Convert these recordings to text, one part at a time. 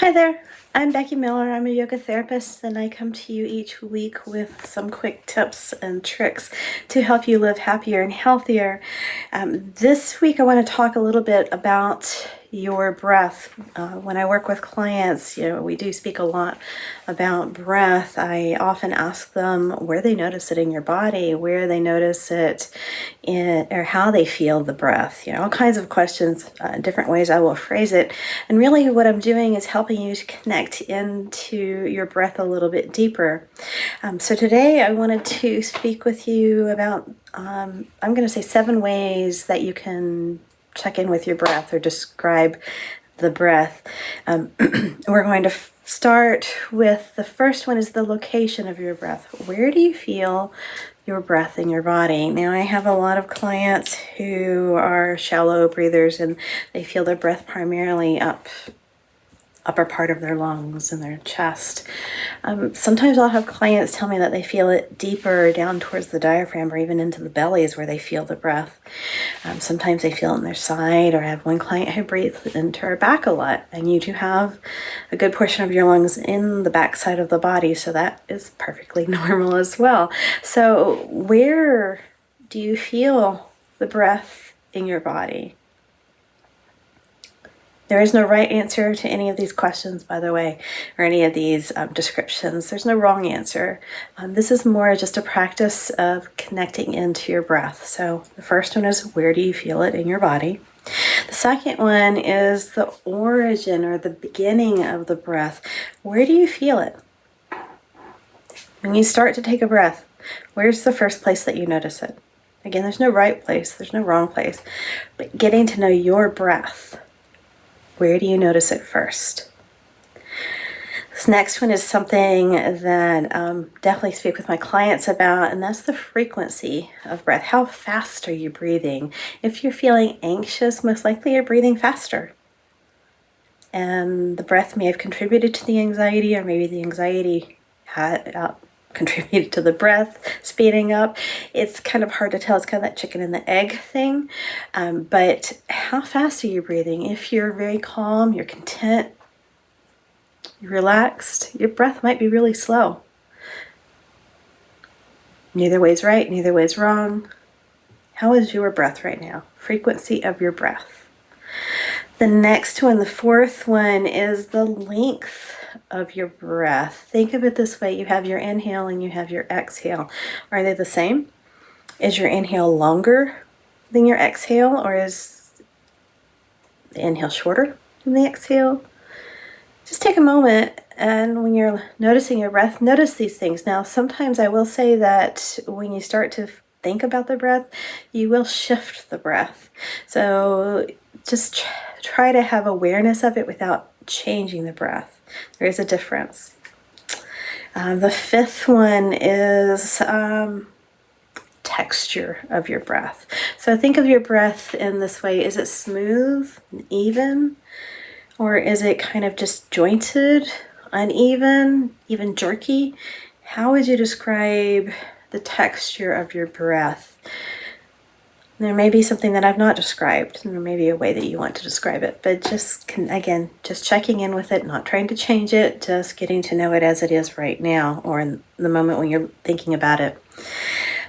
Hi there, I'm Becky Miller. I'm a yoga therapist, and I come to you each week with some quick tips and tricks to help you live happier and healthier. This week, I want to talk a little bit about your breath. When I work with clients, we do speak a lot about breath. I often ask them where they notice it in your body, where they notice it or how they feel the breath, all kinds of questions, different ways I will phrase it. And really what I'm doing is helping you to connect into your breath a little bit deeper. So today I wanted to speak with you about, I'm going to say 7 ways that you can check in with your breath or describe the breath. We're going to start with the first one is the location of your breath. Where do you feel your breath in your body? Now, I have a lot of clients who are shallow breathers, and they feel their breath primarily upper part of their lungs and their chest. Sometimes I'll have clients tell me that they feel it deeper down towards the diaphragm or even into the belly is where they feel the breath. Sometimes they feel it in their side, or I have one client who breathes into her back a lot, and you do have a good portion of your lungs in the back side of the body, so that is perfectly normal as well. So where do you feel the breath in your body? There is no right answer to any of these questions, by the way, or any of these descriptions. There's no wrong answer. This is more just a practice of connecting into your breath. So the first one is, where do you feel it in your body? The second one is the origin or the beginning of the breath. Where do you feel it? When you start to take a breath, where's the first place that you notice it? Again, there's no right place, there's no wrong place, but getting to know your breath. Where do you notice it first? This next one is something that definitely speak with my clients about, and that's the frequency of breath. How fast are you breathing? If you're feeling anxious, most likely you're breathing faster. And the breath may have contributed to the anxiety, or maybe the anxiety had contributed to the breath speeding up. It's kind of hard to tell. It's kind of that chicken and the egg thing. But how fast are you breathing? If you're very calm, you're content, you're relaxed, your breath might be really slow. Neither way's right, neither way's wrong. How is your breath right now? Frequency of your breath. The next one, the fourth one, is the length of your breath. Think of it this way. You have your inhale and you have your exhale. Are they the same? Is your inhale longer than your exhale, or is the inhale shorter than the exhale? Just take a moment, and when you're noticing your breath, notice these things. Now, sometimes I will say that when you start to think about the breath, you will shift the breath. So just try to have awareness of it without changing the breath. There is a difference. The fifth one is texture of your breath. So think of your breath in this way. Is it smooth and even? Or is it kind of disjointed, uneven, even jerky? How would you describe the texture of your breath? There may be something that I've not described, and there may be a way that you want to describe it, but just checking in with it, not trying to change it, just getting to know it as it is right now, or in the moment when you're thinking about it.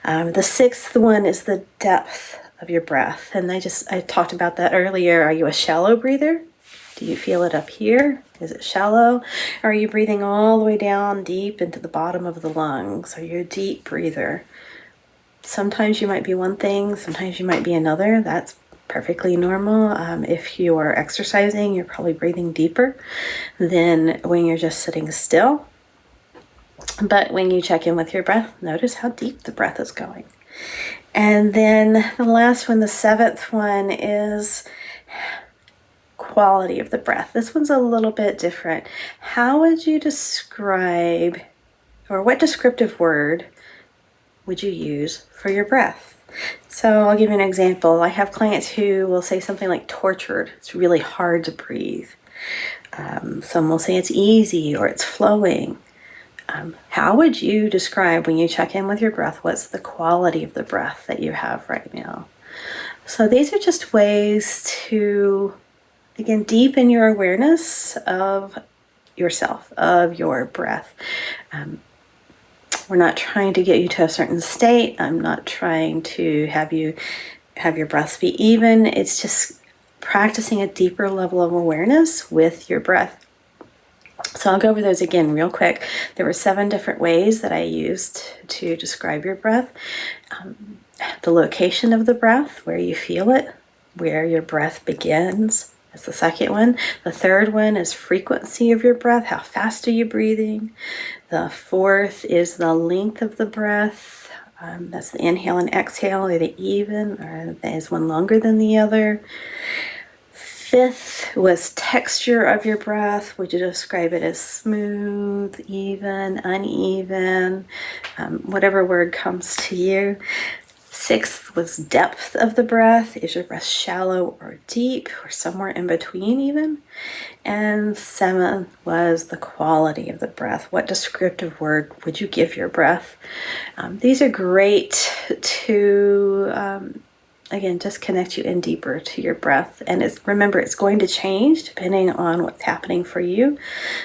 The sixth one is the depth of your breath, and I talked about that earlier. Are you a shallow breather? Do you feel it up here? Is it shallow? Or are you breathing all the way down deep into the bottom of the lungs? Are you a deep breather? Sometimes you might be one thing, sometimes you might be another. That's perfectly normal. If you are exercising, you're probably breathing deeper than when you're just sitting still. But when you check in with your breath, notice how deep the breath is going. And then the last one, the seventh one, is quality of the breath. This one's a little bit different. How would you describe, or what descriptive word would you use for your breath? So I'll give you an example. I have clients who will say something like tortured. It's really hard to breathe. Some will say it's easy or it's flowing. How would you describe, when you check in with your breath, what's the quality of the breath that you have right now? So these are just ways to, again, deepen your awareness of yourself of your breath. We're not trying to get you to a certain state. I'm not trying to have you have your breaths be even. It's just practicing a deeper level of awareness with your breath. So I'll go over those again real quick. There were 7 different ways that I used to describe your breath. The location of the breath, where you feel it, where your breath begins. That's the second one. The third one is frequency of your breath. How fast are you breathing? The fourth is the length of the breath. That's the inhale and exhale. Are they even, or is one longer than the other? Fifth was texture of your breath. Would you describe it as smooth, even, uneven, whatever word comes to you? Sixth was depth of the breath. Is your breath shallow or deep, or somewhere in between even? And 7th was the quality of the breath. What descriptive word would you give your breath? These are great to, again, just connect you in deeper to your breath. And remember, it's going to change depending on what's happening for you.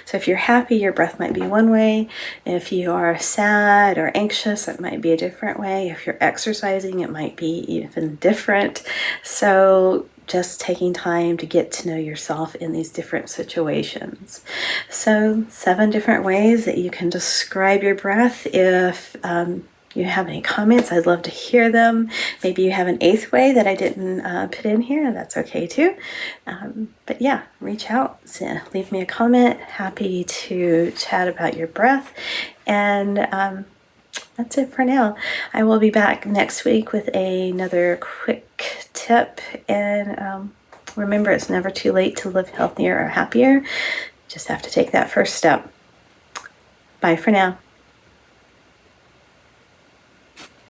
So if you're happy, your breath might be one way. If you are sad or anxious, it might be a different way. If you're exercising, it might be even different. So just taking time to get to know yourself in these different situations. So 7 different ways that you can describe your breath. If you have any comments, I'd love to hear them. Maybe you have an 8th way that I didn't put in here. That's okay too. But yeah, reach out, leave me a comment. Happy to chat about your breath. And that's it for now. I will be back next week with another quick tip. And remember, it's never too late to live healthier or happier. Just have to take that first step. Bye for now.